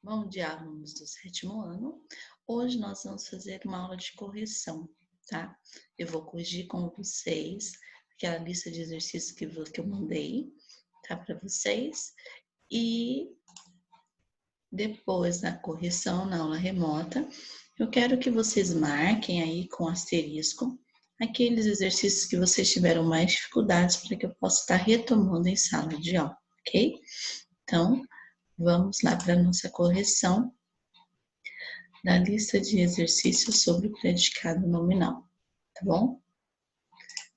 Bom dia, alunos do 7º ano. Hoje nós vamos fazer uma aula de correção, tá? Eu vou corrigir com vocês aquela lista de exercícios que eu mandei, tá? Para vocês. E depois da correção na aula remota, eu quero que vocês marquem aí com asterisco aqueles exercícios que vocês tiveram mais dificuldades para que eu possa estar retomando em sala de aula, ok? Então, vamos lá para a nossa correção da lista de exercícios sobre o predicado nominal, tá bom?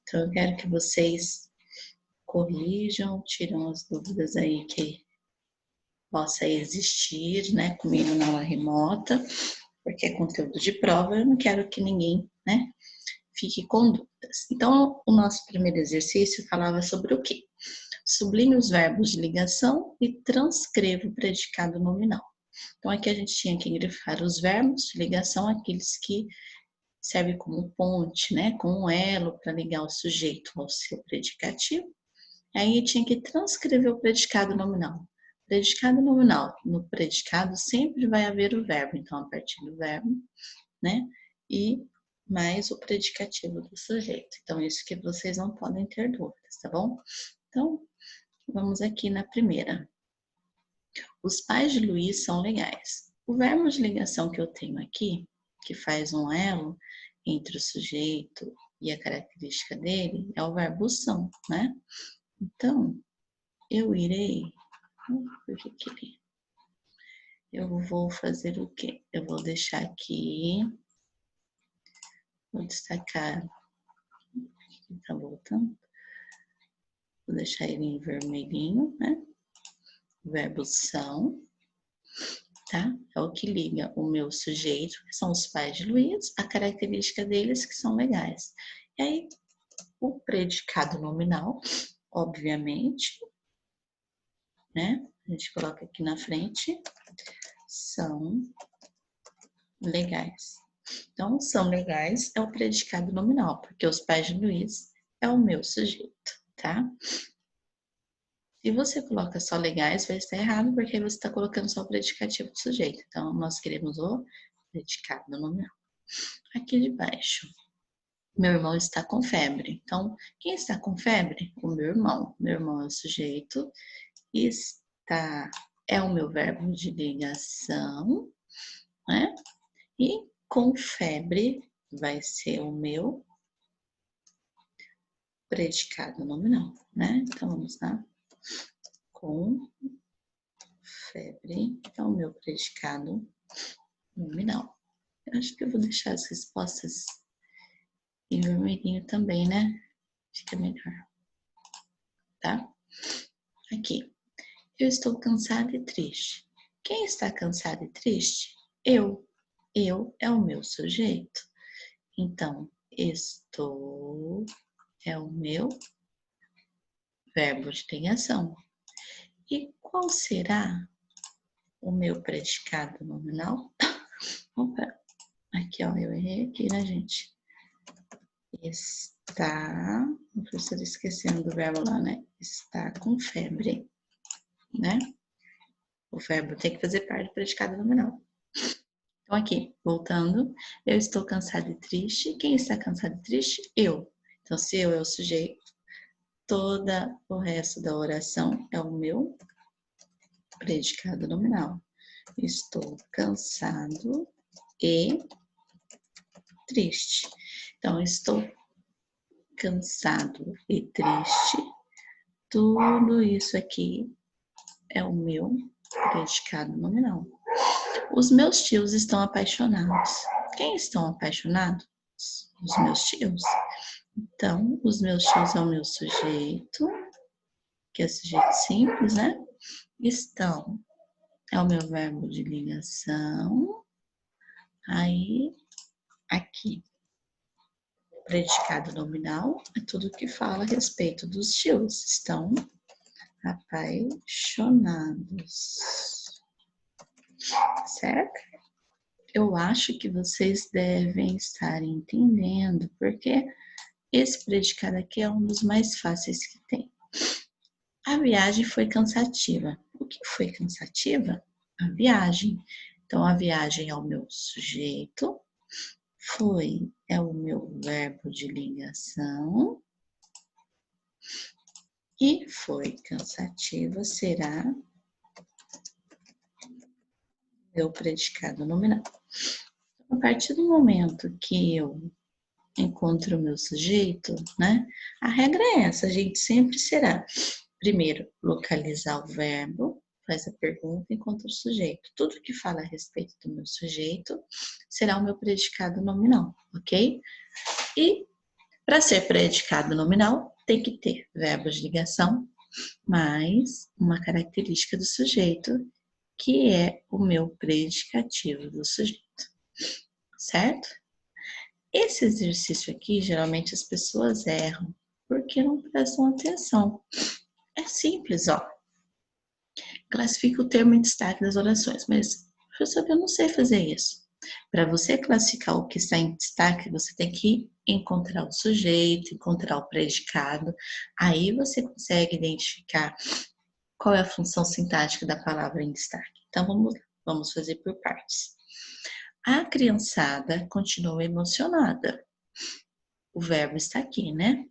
Então, eu quero que vocês corrijam, tiram as dúvidas aí que possa existir, né, comigo na aula remota, porque é conteúdo de prova, eu não quero que ninguém, né, fique com dúvidas. Então, o nosso primeiro exercício falava sobre o quê? Sublinhe os verbos de ligação e transcreva o predicado nominal. Então, aqui a gente tinha que grifar os verbos de ligação, aqueles que servem como ponte, né? Com um elo para ligar o sujeito ao seu predicativo. Aí tinha que transcrever o predicado nominal. Predicado nominal, no predicado sempre vai haver o verbo, então a partir do verbo, né? E mais o predicativo do sujeito. Então, isso que vocês não podem ter dúvidas, tá bom? Então, vamos aqui na primeira. Os pais de Luiz são legais. O verbo de ligação que eu tenho aqui, que faz um elo entre o sujeito e a característica dele, é o verbo são, né? Então, eu irei... Eu vou fazer o quê? Eu vou deixar aqui... Vou destacar... Tá voltando? Vou deixar ele em vermelhinho, né? O verbo são... Tá? É o que liga o meu sujeito, que são os pais de Luiz, a característica deles, que são legais. E aí, o predicado nominal, obviamente, né? A gente coloca aqui na frente, são legais. Então, são legais é o predicado nominal, porque os pais de Luiz é o meu sujeito, tá? Se você coloca só legais, vai estar errado, porque aí você está colocando só o predicativo do sujeito. Então, nós queremos o predicado nominal. Aqui de baixo, meu irmão está com febre. Então, quem está com febre? O meu irmão. Meu irmão é o sujeito. Está é o meu verbo de ligação, né? E com febre vai ser o meu predicado nominal, né? Então, vamos lá. Com febre é o meu predicado nominal. Eu acho que eu vou deixar as respostas em vermelhinho também, né? Fica melhor. Tá? Aqui. Eu estou cansada e triste. Quem está cansado e triste? Eu. Eu é o meu sujeito. Então, estou é o meu verbo de ligação. E qual será o meu predicado nominal? Opa, aqui ó, eu errei aqui, né, gente? Está, a professora esquecendo do verbo lá, né? Está com febre, né? O verbo tem que fazer parte do predicado nominal. Então, aqui, voltando, eu estou cansada e triste. Quem está cansado e triste? Eu. Então, se eu é o sujeito, todo o resto da oração é o meu predicado nominal. Estou cansado e triste. Então, estou cansado e triste. Tudo isso aqui é o meu predicado nominal. Os meus tios estão apaixonados. Quem estão apaixonados? Os meus tios. Então, os meus tios é o meu sujeito, que é sujeito simples, né? Estão é o meu verbo de ligação. Aí, aqui, predicado nominal é tudo que fala a respeito dos tios. Estão apaixonados. Certo? Eu acho que vocês devem estar entendendo, porque esse predicado aqui é um dos mais fáceis que tem. A viagem foi cansativa. O que foi cansativa? A viagem. Então, a viagem é o meu sujeito. Foi é o meu verbo de ligação. E foi cansativo será meu predicado nominal. A partir do momento que eu encontro o meu sujeito, né? A regra é essa, a gente sempre será. Primeiro, localizar o verbo, faz a pergunta, encontra o sujeito. Tudo que fala a respeito do meu sujeito será o meu predicado nominal, ok? E para ser predicado nominal, tem que ter verbo de ligação, mais uma característica do sujeito, que é o meu predicativo do sujeito, certo? Esse exercício aqui, geralmente as pessoas erram, porque não prestam atenção. É simples, ó. Classifica o termo em destaque das orações, mas, professor, eu não sei fazer isso. Para você classificar o que está em destaque, você tem que encontrar o sujeito, encontrar o predicado, aí você consegue identificar qual é a função sintática da palavra em destaque. Então, vamos fazer por partes. A criançada continua emocionada. O verbo está aqui, né?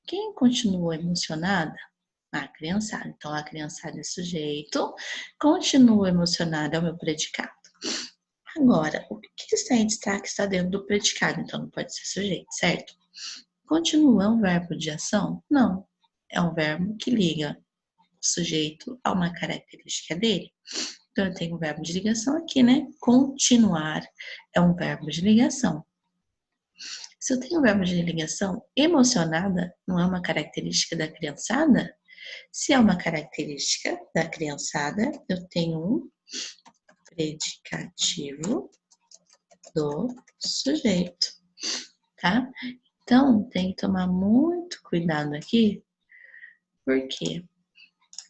Quem continua emocionada? A criançada. Então, a criançada é sujeito, continua emocionada é o meu predicado. Agora, o que está em destaque está dentro do predicado, então não pode ser sujeito, certo? Continua é um verbo de ação? Não. É um verbo que liga o sujeito a uma característica dele. Então, eu tenho um verbo de ligação aqui, né? Continuar é um verbo de ligação. Se eu tenho um verbo de ligação, emocionada não é uma característica da criançada? Se é uma característica da criançada, eu tenho um predicativo do sujeito, tá? Então, tem que tomar muito cuidado aqui, porque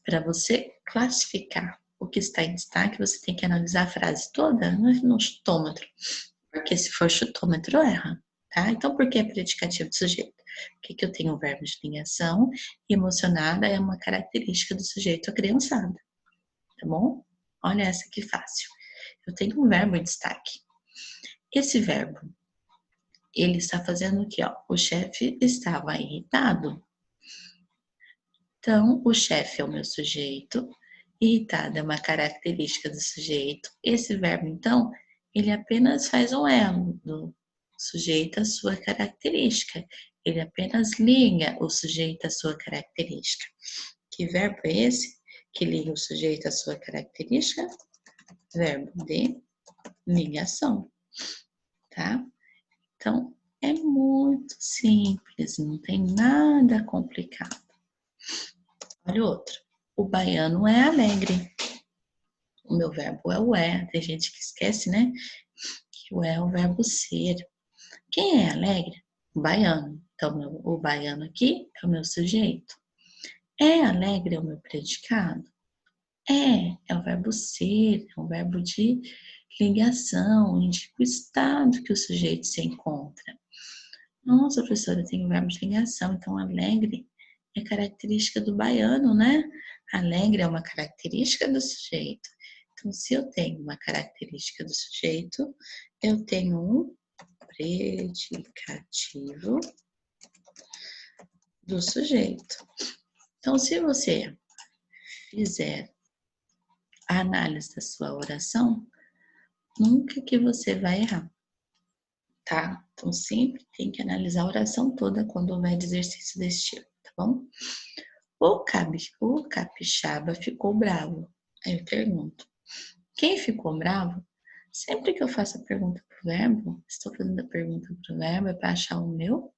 para você classificar o que está em destaque, você tem que analisar a frase toda no chutômetro, porque se for chutômetro, erra, tá? Então, por que é predicativo do sujeito? Porque eu tenho um verbo de ligação e emocionada é uma característica do sujeito a criançada, tá bom? Olha essa que fácil. Eu tenho um verbo em destaque. Esse verbo, ele está fazendo o quê? Ó? O chefe estava irritado. Então, o chefe é o meu sujeito, irritado é uma característica do sujeito. Esse verbo, então, ele apenas faz um elo do sujeito à sua característica. Ele apenas liga o sujeito à sua característica. Que verbo é esse que liga o sujeito à sua característica? Verbo de ligação, tá? Então, é muito simples, não tem nada complicado. Olha o outro. O baiano é alegre. O meu verbo é o é. Tem gente que esquece, né? Que o é o verbo ser. Quem é alegre? O baiano. Então, o baiano aqui é o meu sujeito. É alegre é o meu predicado? É o verbo ser, é um verbo de ligação, indica o estado que o sujeito se encontra. Nossa, professora, eu tenho verbo de ligação, então alegre é característica do baiano, né? Alegre é uma característica do sujeito. Então, se eu tenho uma característica do sujeito, eu tenho um predicativo do sujeito. Então, se você fizer a análise da sua oração, nunca que você vai errar, tá? Então, sempre tem que analisar a oração toda quando houver exercício desse tipo, tá bom? O capixaba ficou bravo. Aí eu pergunto, quem ficou bravo? Sempre que eu faço a pergunta pro verbo, estou fazendo a pergunta pro verbo, é para achar o meu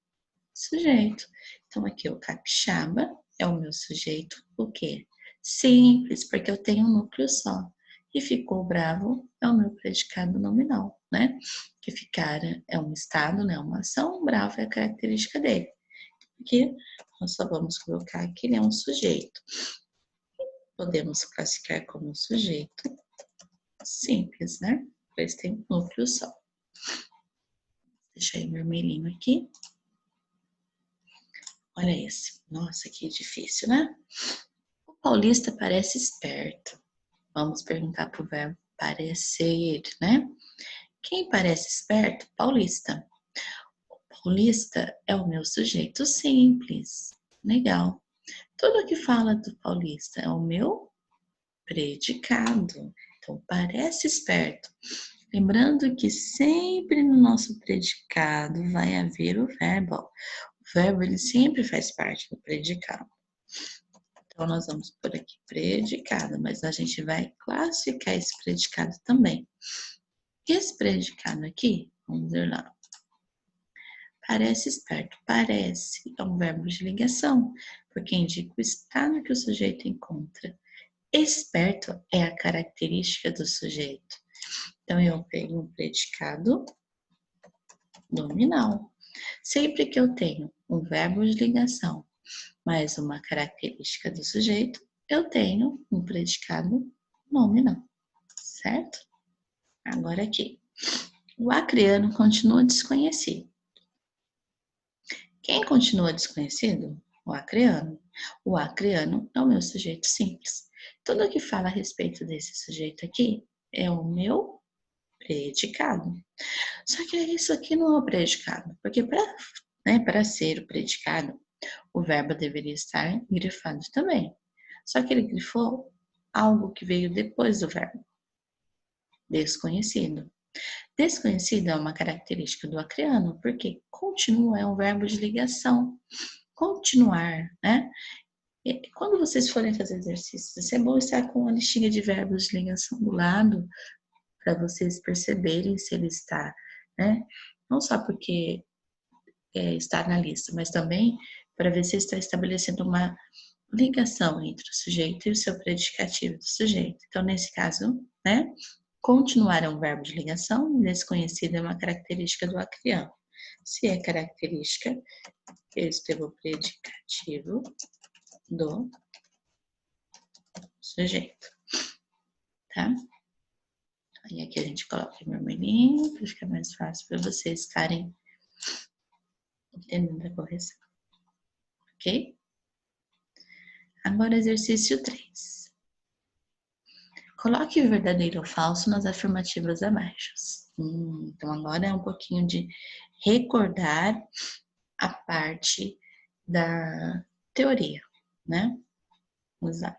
sujeito. Então, aqui o capixaba é o meu sujeito, o quê? Simples, porque eu tenho um núcleo só. E ficou bravo é o meu predicado nominal, né? Que ficar é um estado, né? Uma ação, bravo é a característica dele. Aqui nós só vamos colocar que ele é um sujeito. Podemos classificar como um sujeito simples, né? Eles têm um núcleo só. Deixa aí vermelhinho aqui. Olha esse. Nossa, que difícil, né? O paulista parece esperto. Vamos perguntar para o verbo parecer, né? Quem parece esperto? Paulista. Paulista é o meu sujeito simples. Legal. Tudo que fala do paulista é o meu predicado. Então, parece esperto. Lembrando que sempre no nosso predicado vai haver o verbo. O verbo, ele sempre faz parte do predicado. Então, nós vamos por aqui predicado, mas a gente vai classificar esse predicado também. Esse predicado aqui, vamos ver lá. Parece esperto. Parece é um verbo de ligação, porque indica o estado que o sujeito encontra. Esperto é a característica do sujeito. Então, eu pego um predicado nominal. Sempre que eu tenho um verbo de ligação mais uma característica do sujeito, eu tenho um predicado nominal, certo? Agora aqui. O acreano continua desconhecido. Quem continua desconhecido? O acreano. O acreano é o meu sujeito simples. Tudo que fala a respeito desse sujeito aqui é o meu predicado. Só que isso aqui não é o predicado, porque para ser o predicado, o verbo deveria estar grifado também. Só que ele grifou algo que veio depois do verbo. Desconhecido. Desconhecido é uma característica do acreano, porque continua é um verbo de ligação. Continuar, né? E quando vocês forem fazer exercícios, é bom estar com uma listinha de verbos de ligação do lado, para vocês perceberem se ele está, né? Não só porque está na lista, mas também para ver se está estabelecendo uma ligação entre o sujeito e o seu predicativo do sujeito. Então, nesse caso, né? Continuar é um verbo de ligação, desconhecido é uma característica do acreano. Se é característica, eu escrevo o predicativo do sujeito, tá? Aí aqui a gente coloca o vermelhinho, para ficar mais fácil para vocês estarem entendendo a correção, ok? Agora, exercício 3. Coloque o verdadeiro ou falso nas afirmativas abaixo. Então, agora é um pouquinho de recordar a parte da teoria, né? Vamos lá.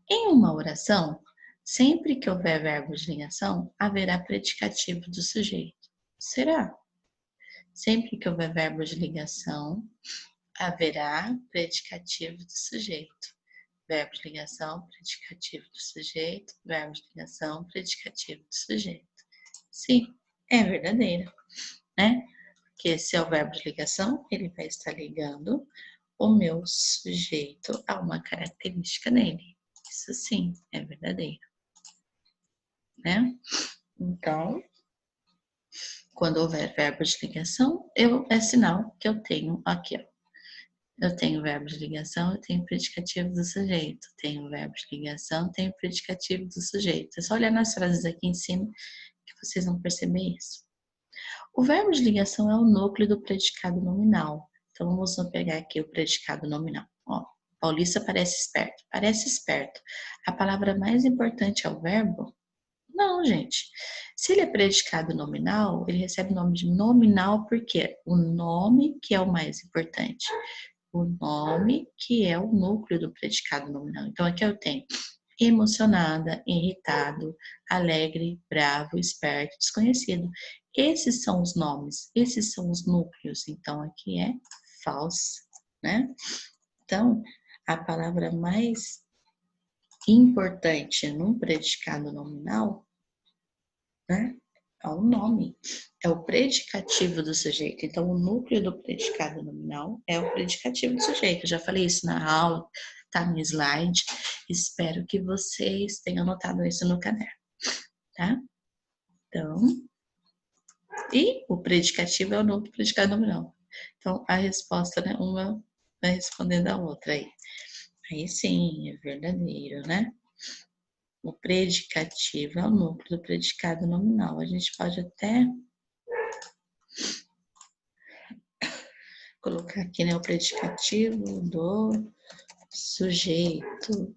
Em uma oração, sempre que houver verbo de ligação, haverá predicativo do sujeito. Será? Sempre que houver verbo de ligação, haverá predicativo do sujeito. Verbo de ligação, predicativo do sujeito. Verbo de ligação, predicativo do sujeito. Sim, é verdadeiro, né? Porque se é o verbo de ligação, ele vai estar ligando o meu sujeito a uma característica dele. Isso sim, é verdadeiro, né? Então, quando houver verbo de ligação, é sinal que eu tenho aqui, ó. Eu tenho verbo de ligação, eu tenho predicativo do sujeito. Tenho verbo de ligação, tenho predicativo do sujeito. É só olhar nas frases aqui em cima que vocês vão perceber isso. O verbo de ligação é o núcleo do predicado nominal. Então, vamos pegar aqui o predicado nominal. Ó, Paulista parece esperto. Parece esperto. A palavra mais importante é o verbo? Não, gente. Se ele é predicado nominal, ele recebe o nome de nominal porque o nome que é o mais importante. O nome que é o núcleo do predicado nominal. Então, aqui eu tenho emocionada, irritado, alegre, bravo, esperto, desconhecido. Esses são os nomes, esses são os núcleos. Então, aqui é falsa, né? Então, a palavra mais importante num predicado nominal, né, é o nome, é o predicativo do sujeito. Então, o núcleo do predicado nominal é o predicativo do sujeito. Eu já falei isso na aula, tá no slide. Espero que vocês tenham anotado isso no caderno, tá? Então, e o predicativo é o núcleo do predicado nominal. Então, a resposta, né, uma vai respondendo a outra aí. Aí sim, é verdadeiro, né? O predicativo é o núcleo do predicado nominal. A gente pode até colocar aqui, né, o predicativo do sujeito,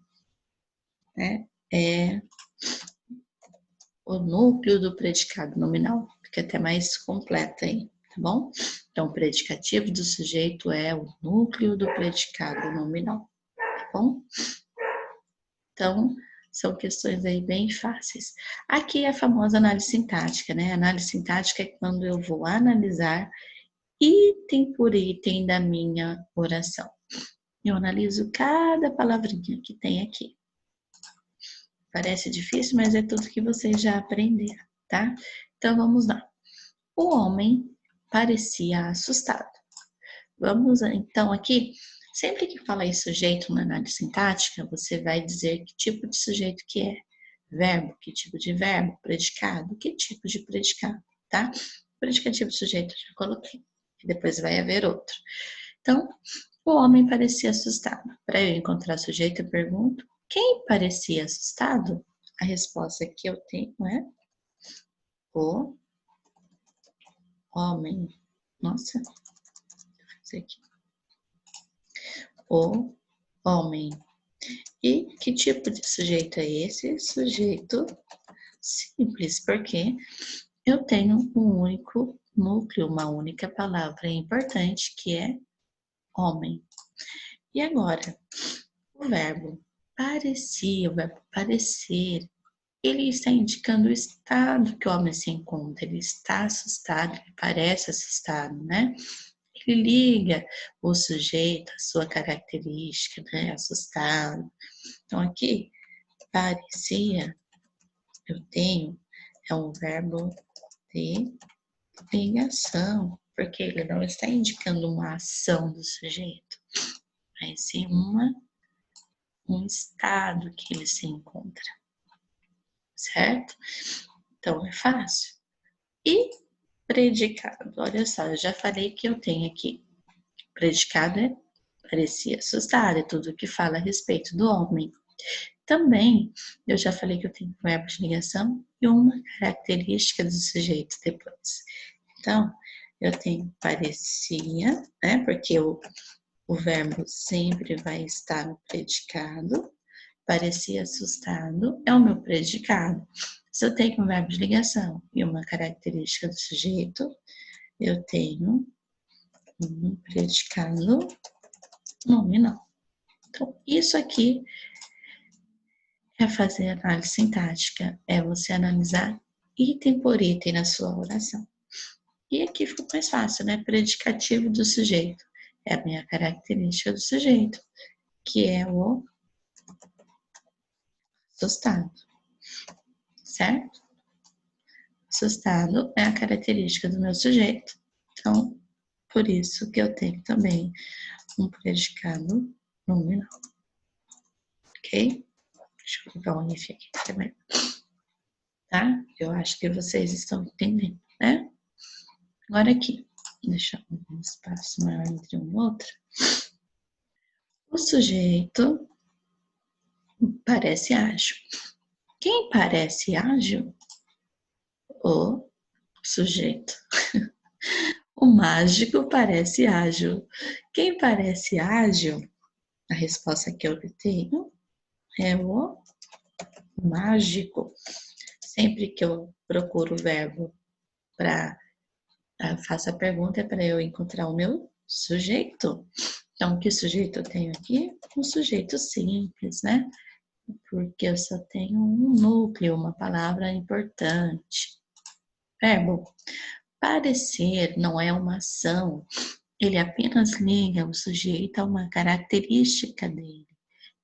né? é o núcleo do predicado nominal. Fica até mais completa aí, tá bom? Então, o predicativo do sujeito é o núcleo do predicado nominal, tá bom? Então, são questões aí bem fáceis. Aqui é a famosa análise sintática, né? Análise sintática é quando eu vou analisar item por item da minha oração. Eu analiso cada palavrinha que tem aqui. Parece difícil, mas é tudo que vocês já aprenderam, tá? Então, vamos lá. O homem parecia assustado. Vamos, então, aqui, sempre que falar em sujeito na análise sintática, você vai dizer que tipo de sujeito que é. Verbo, que tipo de verbo, predicado, que tipo de predicado, tá? Predicativo do sujeito eu já coloquei, e depois vai haver outro. Então, o homem parecia assustado. Para eu encontrar sujeito, eu pergunto, quem parecia assustado? A resposta que eu tenho é o homem. Nossa, vou fazer aqui. O homem. E que tipo de sujeito é esse? Sujeito simples, porque eu tenho um único núcleo, uma única palavra importante, que é homem. E agora, o verbo parecia, o verbo parecer, ele está indicando o estado que o homem se encontra. Ele está assustado, ele parece assustado, né? Ele liga o sujeito, a sua característica, né? Assustado. Então, aqui, parecia, eu tenho, é um verbo de ligação, porque ele não está indicando uma ação do sujeito, mas sim um estado que ele se encontra, certo? Então, é fácil. E predicado, olha só, eu já falei que eu tenho aqui, predicado é parecia assustado, é tudo que fala a respeito do homem. Também, eu já falei que eu tenho verbo de ligação e uma característica do sujeito depois. Então, eu tenho parecia, né? Porque o verbo sempre vai estar no predicado. Parecia assustado é o meu predicado. Se eu tenho um verbo de ligação e uma característica do sujeito, eu tenho um predicado nominal. Então, isso aqui é fazer análise sintática, é você analisar item por item na sua oração. E aqui ficou mais fácil, né? Predicativo do sujeito é a minha característica do sujeito, que é o assustado, certo? Assustado é a característica do meu sujeito. Então, por isso que eu tenho também um predicado nominal. Ok? Deixa eu colocar um if aqui também. Tá? Eu acho que vocês estão entendendo, né? Agora aqui, deixa eu um espaço maior entre um e outro. O sujeito parece ágil. Quem parece ágil? O sujeito. O mágico parece ágil. Quem parece ágil? A resposta que eu tenho é o mágico. Sempre que eu procuro o verbo para faço a pergunta é para eu encontrar o meu sujeito. Então, que sujeito eu tenho aqui? Um sujeito simples, né? Porque eu só tenho um núcleo, uma palavra importante. Verbo. Parecer não é uma ação, ele apenas liga o sujeito a uma característica dele.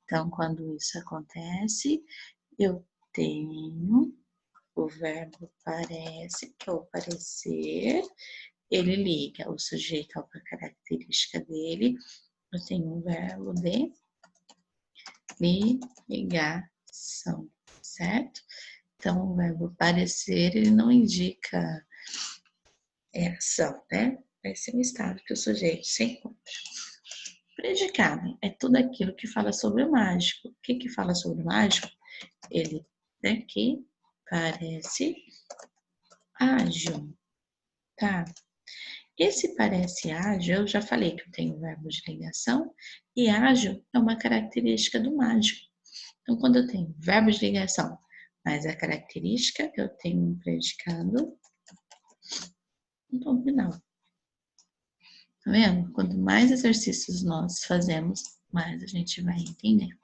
Então, quando isso acontece, eu tenho o verbo parece, que é o parecer, ele liga o sujeito a uma característica dele. Eu tenho um verbo de ligação, certo? Então, o verbo parecer, ele não indica ação, né? Vai ser um estado que o sujeito se encontra. Predicado é tudo aquilo que fala sobre o mágico. O que fala sobre o mágico? Ele daqui parece ágil, tá? Esse parece ágil, eu já falei que eu tenho verbo de ligação, e ágil é uma característica do mágico. Então, quando eu tenho verbo de ligação mais a característica, eu tenho um predicado nominal. Tá vendo? Quanto mais exercícios nós fazemos, mais a gente vai entender.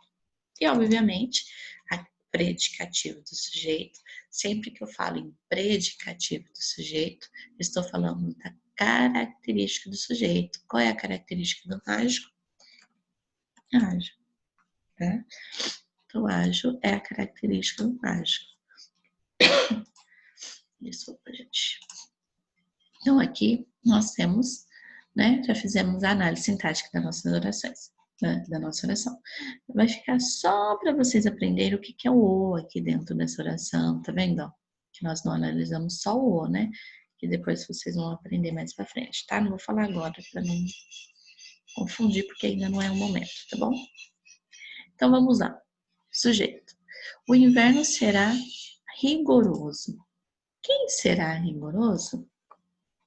E, obviamente, a predicativo do sujeito, sempre que eu falo em predicativo do sujeito, estou falando da característica do sujeito. Qual é a característica do ágio? Ágio, tá? Então, ágio é a característica do ágio. Desculpa, gente. Então, aqui nós temos, né? Já fizemos a análise sintática das nossas orações, né, da nossa oração. Vai ficar só para vocês aprenderem o que é o O aqui dentro dessa oração, tá vendo? Ó? Que nós não analisamos só o O, né? Que depois vocês vão aprender mais para frente, tá? Não vou falar agora para não confundir, porque ainda não é o momento, tá bom? Então, vamos lá. Sujeito. O inverno será rigoroso. Quem será rigoroso?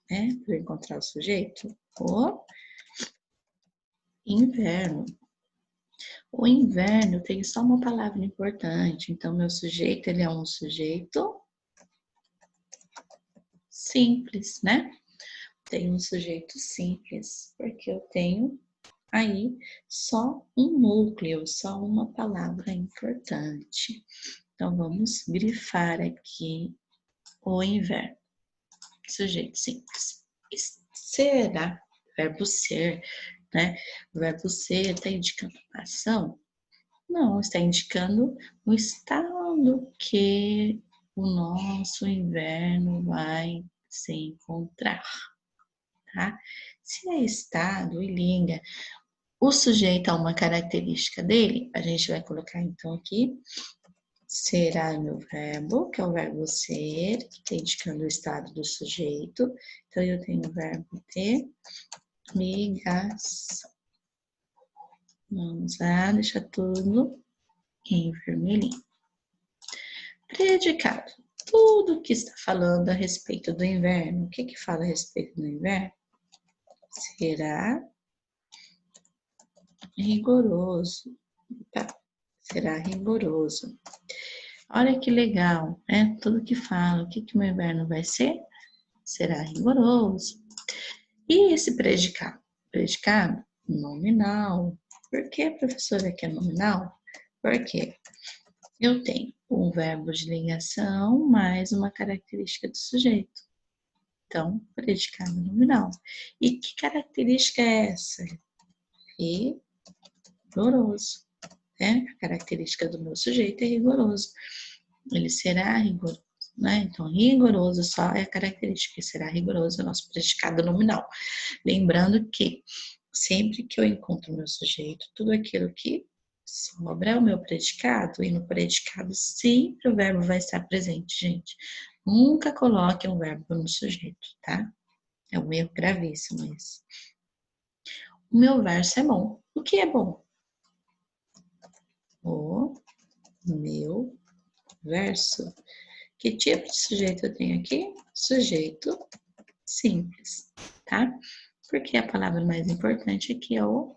Para encontrar o sujeito, o inverno. O inverno tem só uma palavra importante, então meu sujeito ele é um sujeito simples, né? Tem um sujeito simples, porque eu tenho aí só um núcleo, só uma palavra importante. Então vamos grifar aqui o inverno. Sujeito simples. Será, verbo ser, né? O verbo ser está indicando uma ação? Não, está indicando o estado que o nosso inverno vai se encontrar, tá? Se é estado e liga o sujeito a uma característica dele, a gente vai colocar então aqui será meu verbo, que é o verbo ser, que está indicando o estado do sujeito. Então, eu tenho o verbo ter ligação. Vamos lá, deixa tudo em vermelhinho. Predicado. Tudo que está falando a respeito do inverno. O que que fala a respeito do inverno? Será rigoroso. Tá? Será rigoroso. Olha que legal, né? Tudo que fala, o que que o meu inverno vai ser? Será rigoroso. E esse predicado? Predicado nominal. Por que, professora, que é nominal? Porque eu tenho um verbo de ligação mais uma característica do sujeito. Então, predicado nominal. E que característica é essa? Rigoroso. Né? A característica do meu sujeito é rigoroso. Ele será rigoroso. Né? Então, rigoroso só é a característica, será rigoroso é o nosso predicado nominal. Lembrando que sempre que eu encontro o meu sujeito, tudo aquilo que sobra é o meu predicado, e no predicado sempre o verbo vai estar presente, gente. Nunca coloque um verbo no sujeito, tá? É um erro gravíssimo esse. O meu verso é bom. O que é bom? O meu verso. Que tipo de sujeito eu tenho aqui? Sujeito simples, tá? Porque a palavra mais importante aqui é o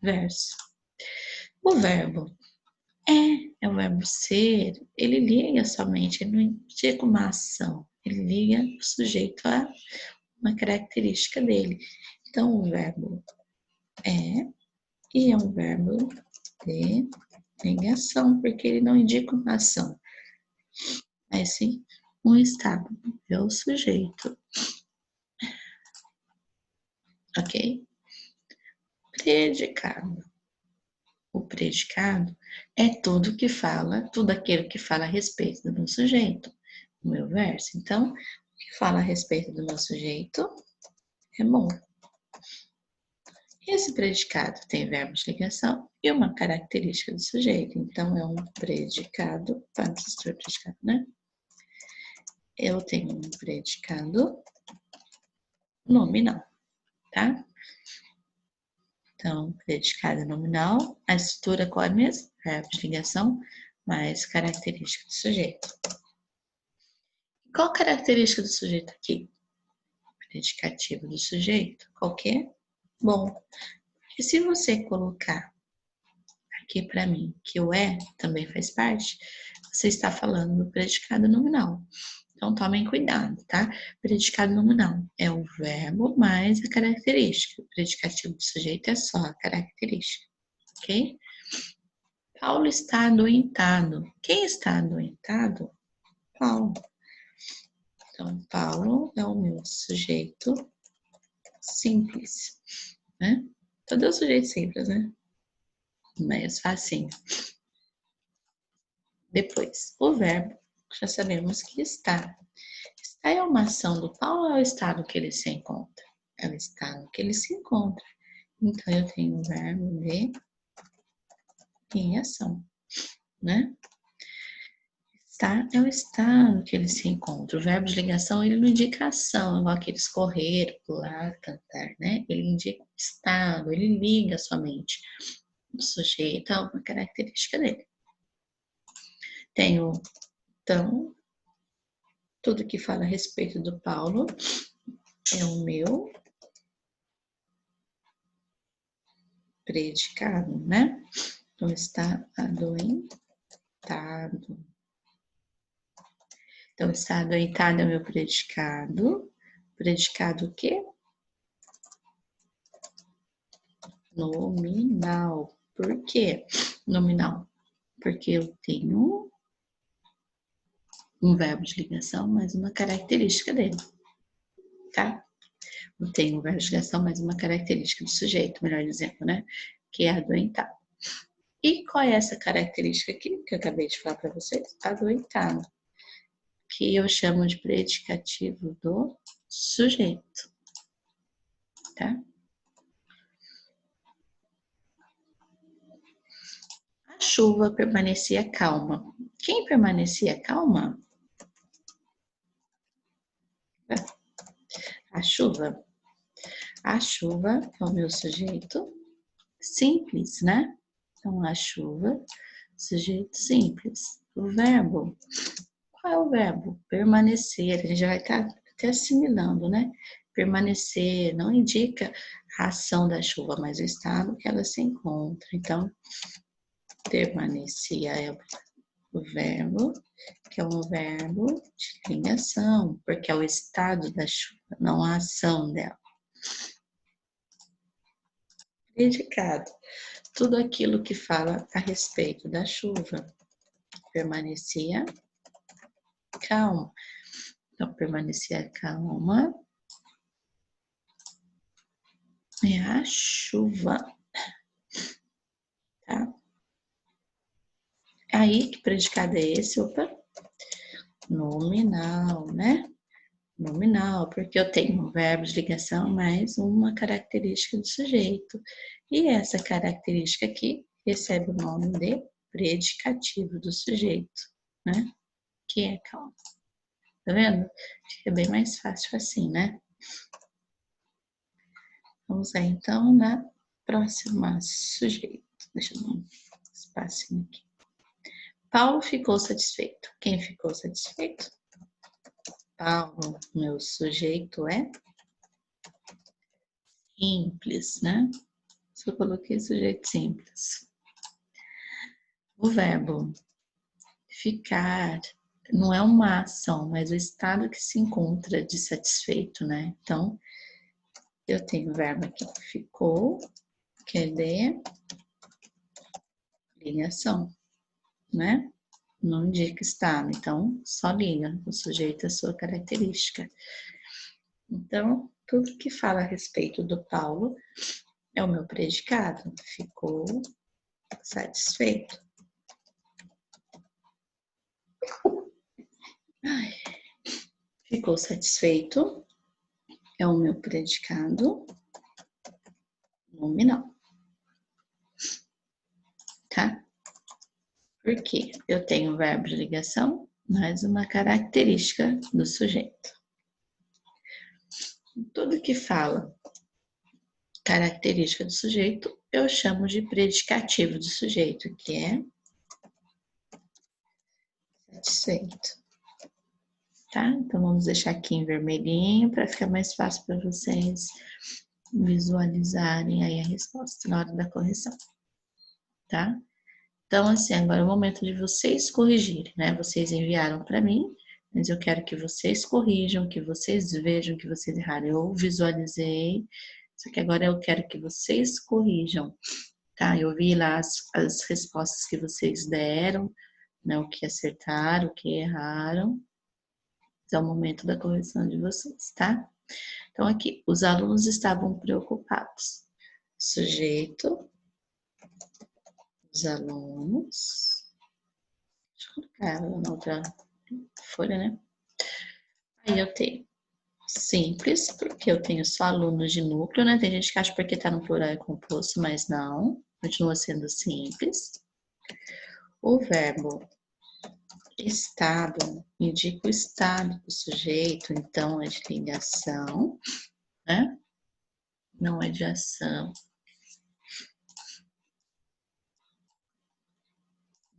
verso. O verbo é o verbo ser, ele liga somente, ele não indica uma ação, ele liga o sujeito a uma característica dele. Então, o verbo é e é um verbo de ligação, porque ele não indica uma ação, mas sim um estado, é o sujeito. Ok? Predicado. O predicado é tudo que fala, tudo aquilo que fala a respeito do meu sujeito, do meu verso. Então, o que fala a respeito do meu sujeito é bom. Esse predicado tem verbo de ligação e uma característica do sujeito. Então, é um predicado, antes do predicado, né? Eu tenho um predicado nominal, tá? Então, predicado nominal, a estrutura qual é a mesma? Verbo de ligação mais característica do sujeito. Qual característica do sujeito aqui? Predicativo do sujeito. Qual que é? Bom. E se você colocar aqui para mim que o é também faz parte, você está falando do predicado nominal. Então, tomem cuidado, tá? Predicado nominal é o verbo mais a característica. O predicativo do sujeito é só a característica, ok? Paulo está adoentado. Quem está adoentado? Paulo. Então, Paulo é o meu sujeito simples, né? Todo é o sujeito simples, né? Mais facinho. Depois, o verbo, já sabemos que está. Está é uma ação do Paulo ou é o estado que ele se encontra? É o estado que ele se encontra. Então, eu tenho o verbo de em ação, né? Estar é o estado que ele se encontra. O verbo de ligação, ele não indica ação, igual aqueles correr, pular, cantar, né? Ele indica o estado, ele liga somente o sujeito a uma característica dele. Tenho, então, tudo que fala a respeito do Paulo é o meu predicado, né? Então, está adoentado. Então, está adoentado é o meu predicado. Predicado o quê? Nominal. Por quê? Nominal. Porque eu tenho um verbo de ligação mais uma característica dele, tá? Eu tenho um verbo de ligação mais uma característica do sujeito, melhor dizendo, né? Que é adoentado. E qual é essa característica aqui que eu acabei de falar para vocês? Adoentado, que eu chamo de predicativo do sujeito, tá? A chuva permanecia calma. Quem permanecia calma? A chuva. A chuva é o meu sujeito simples, né? Então, a chuva, sujeito simples. O verbo, qual é o verbo? Permanecer, a gente já vai estar até assimilando, né? Permanecer não indica a ação da chuva, mas o estado que ela se encontra. Então, permanecia é o verbo, que é um verbo de ligação, porque é o estado da chuva, não a ação dela. Predicado. Tudo aquilo que fala a respeito da chuva. Permanecia calma. Então, permanecia calma é a chuva, tá? Aí, que predicado é esse? Opa, nominal, né? Nominal, porque eu tenho um verbo de ligação mais uma característica do sujeito. E essa característica aqui recebe o nome de predicativo do sujeito, né? Que é calma. Tá vendo? Fica bem mais fácil assim, né? Vamos lá, então, na próxima sujeito. Deixa eu dar um espacinho aqui. Paulo ficou satisfeito. Quem ficou satisfeito? Paulo, meu sujeito é simples, né? Só coloquei sujeito simples. O verbo ficar não é uma ação, mas o estado que se encontra de satisfeito, né? Então, eu tenho o verbo aqui, ficou, que é de ligação, né? Não indica estado, então só liga o sujeito à sua característica. Então, tudo que fala a respeito do Paulo é o meu predicado. Ficou satisfeito. Ai, ficou satisfeito é o meu predicado nominal. Tá? Por quê? Eu tenho o verbo de ligação mais uma característica do sujeito. Tudo que fala característica do sujeito, eu chamo de predicativo do sujeito, que é satisfeito. Tá? Então, vamos deixar aqui em vermelhinho para ficar mais fácil para vocês visualizarem aí a resposta na hora da correção. Tá? Então, assim, agora é o momento de vocês corrigirem, né? Vocês enviaram para mim, mas eu quero que vocês corrijam, que vocês vejam que vocês erraram. Eu visualizei, só que agora eu quero que vocês corrijam, tá? Eu vi lá as respostas que vocês deram, né? O que acertaram, o que erraram. Esse é o momento da correção de vocês, tá? Então, aqui, os alunos estavam preocupados. Sujeito, os alunos. Deixa eu colocar ela na outra folha, né? Aí eu tenho simples, porque eu tenho só alunos de núcleo, né? Tem gente que acha porque tá no plural é composto, mas não. Continua sendo simples. O verbo estado indica o estado do sujeito, então é de ligação, né? Não é de ação.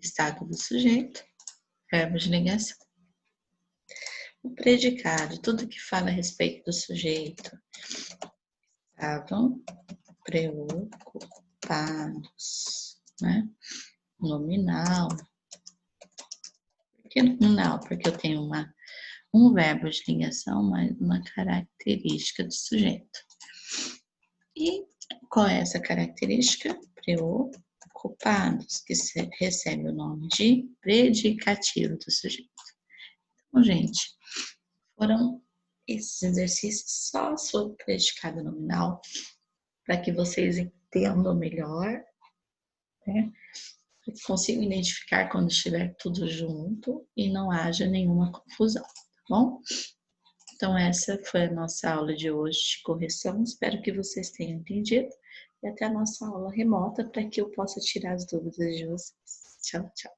Estado do sujeito, verbo de ligação. O predicado, tudo que fala a respeito do sujeito. Estavam preocupados, né? Nominal. Por que nominal? Porque eu tenho um verbo de ligação, mais uma característica do sujeito. E qual é essa característica? Preocupados, que recebe o nome de predicativo do sujeito. Então, gente, foram esses exercícios só sobre predicado nominal, para que vocês entendam melhor, né? Para que consigam identificar quando estiver tudo junto e não haja nenhuma confusão, tá bom? Então, essa foi a nossa aula de hoje de correção. Espero que vocês tenham entendido. E até a nossa aula remota para que eu possa tirar as dúvidas de vocês. Tchau, tchau.